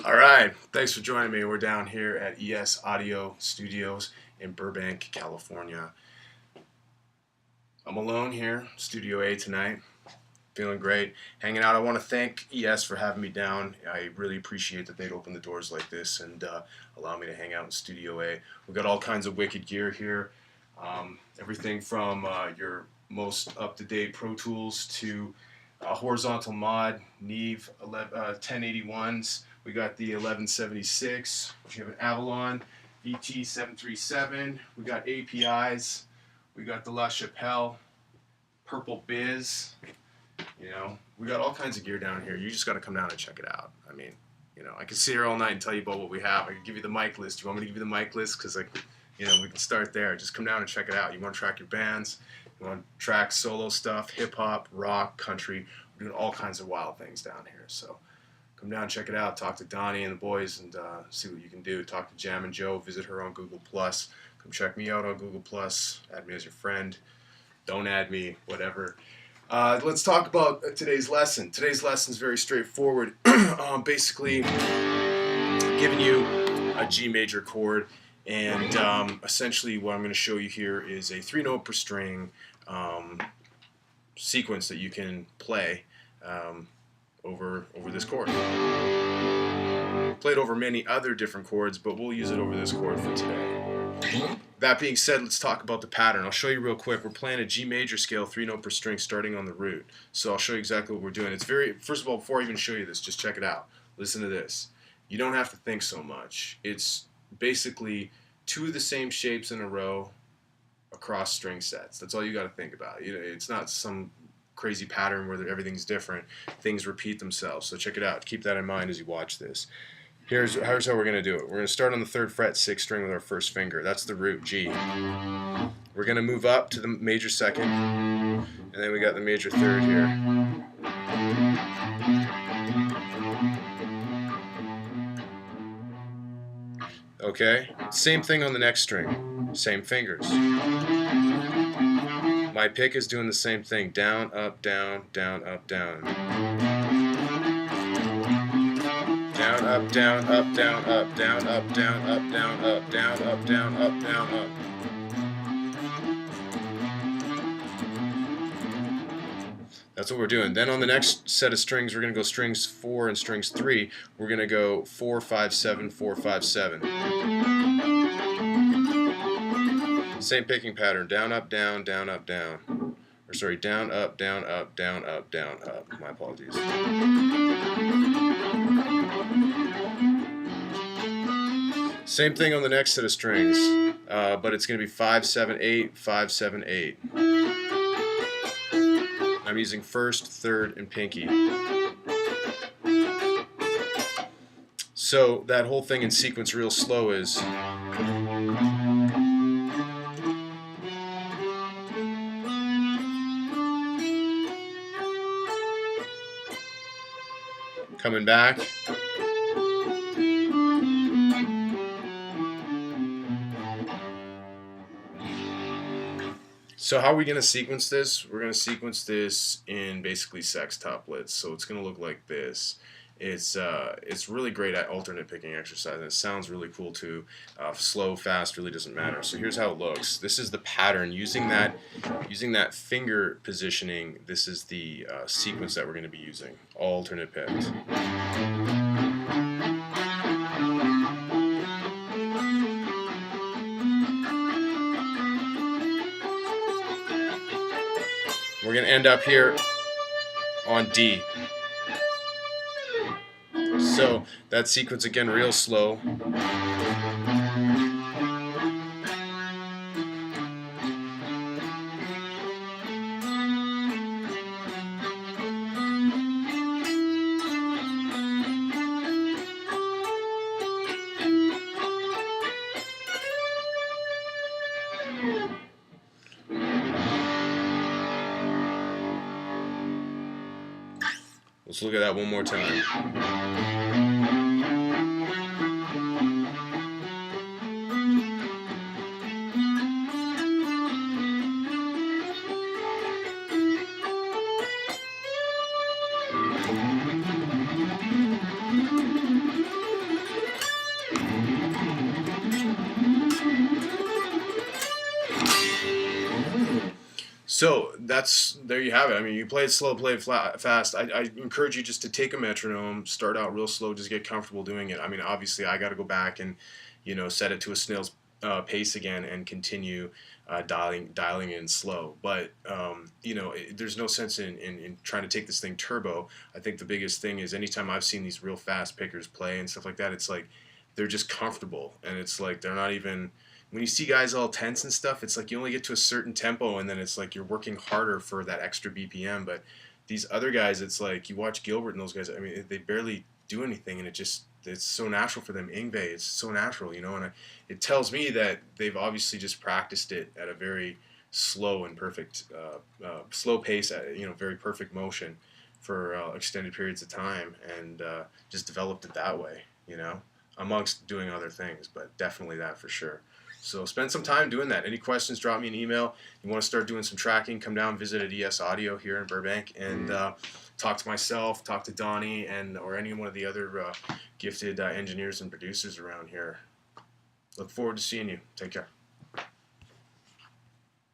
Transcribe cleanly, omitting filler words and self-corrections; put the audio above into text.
All right, thanks for joining me. We're down here at ES Audio Studios in Burbank, California. I'm alone here, Studio A tonight. Feeling great, hanging out. I want to thank ES for having me down. I really appreciate that they'd open the doors like this and allow me to hang out in Studio A. We've got all kinds of wicked gear here. Everything from your most up-to-date Pro Tools to horizontal mod, Neve 1081s. We got the 1176. We have an Avalon VT737. We got APIs. We got the La Chapelle, Purple Biz. You know, we got all kinds of gear down here. You just got to come down and check it out. I mean, you know, I could sit here all night and tell you about what we have. I could give you the mic list. You want me to give you the mic list? Because, like, you know, we can start there. Just come down and check it out. You want to track your bands. You want to track solo stuff, hip-hop, rock, country. We're doing all kinds of wild things down here. So come down, check it out. Talk to Donnie and the boys and see what you can do. Talk to Jam and Joe. Visit her on Google+. Come check me out on Google+. Add me as your friend. Don't add me, whatever. Let's talk about today's lesson. Today's lesson is very straightforward. Basically, giving you a G major chord. And essentially what I'm going to show you here is a 3-note per string sequence that you can play over this chord. Played over many other different chords, but we'll use it over this chord for today. That being said, let's talk about the pattern. I'll show you real quick. We're playing a G major scale 3-note per string starting on the root. So I'll show you exactly what we're doing. It's very, first of all, before I even show you this, just check it out. Listen to this. You don't have to think so much. It's basically 2 of the same shapes in a row across string sets. That's all you got to think about. You know, it's not some crazy pattern where everything's different. Things repeat themselves. So check it out. Keep that in mind as you watch this. Here's how we're going to do it. We're going to start on the 3rd fret, 6th string with our first finger. That's the root, G. We're going to move up to the major 2nd, and then we got the major 3rd here. Okay, same thing on the next string, same fingers. My pick is doing the same thing, down, up, down, down, up, down. Down, up, down, up, down, up, down, up, down, up, down, up, down, up, down, up, down, up. That's what we're doing. Then on the next set of strings, we're going to go strings 4 and strings 3. We're going to go 4, 5, 7, 4, 5, 7. Same picking pattern. Down, up, down, down, up, down. Or sorry, down, up, down, up, down, up, down, up. My apologies. Same thing on the next set of strings, but it's going to be 5, 7, 8, 5, 7, 8. I'm using 1st, 3rd, and pinky. So that whole thing in sequence real slow is coming back. So how are we going to sequence this? We're going to sequence this in basically sextuplets. So it's going to look like this. It's really great at alternate picking exercise, and it sounds really cool too. Slow, fast, really doesn't matter. So here's how it looks. This is the pattern. Using that finger positioning, this is the sequence that we're going to be using. Alternate picked. We're going to end up here on D. So that sequence again real slow. Let's look at that one more time. So there you have it. I mean, you play it slow, play it fast. I encourage you just to take a metronome, start out real slow, just get comfortable doing it. I mean, obviously, I got to go back and set it to a snail's pace again and continue dialing in slow. But there's no sense in trying to take this thing turbo. I think the biggest thing is anytime I've seen these real fast pickers play and stuff like that, it's like they're just comfortable, and it's like they're not even when you see guys all tense and stuff, it's like you only get to a certain tempo, and then it's like you're working harder for that extra BPM. But these other guys, it's like you watch Gilbert and those guys. I mean, they barely do anything, and it's so natural for them. Ingve, it's so natural, and it tells me that they've obviously just practiced it at a very slow and perfect, slow pace, very perfect motion for extended periods of time, and just developed it that way, amongst doing other things, but definitely that for sure. So spend some time doing that. Any questions, drop me an email. You want to start doing some tracking, come down, visit at ES Audio here in Burbank, and talk to myself, talk to Donnie, or any one of the other gifted engineers and producers around here. Look forward to seeing you. Take care.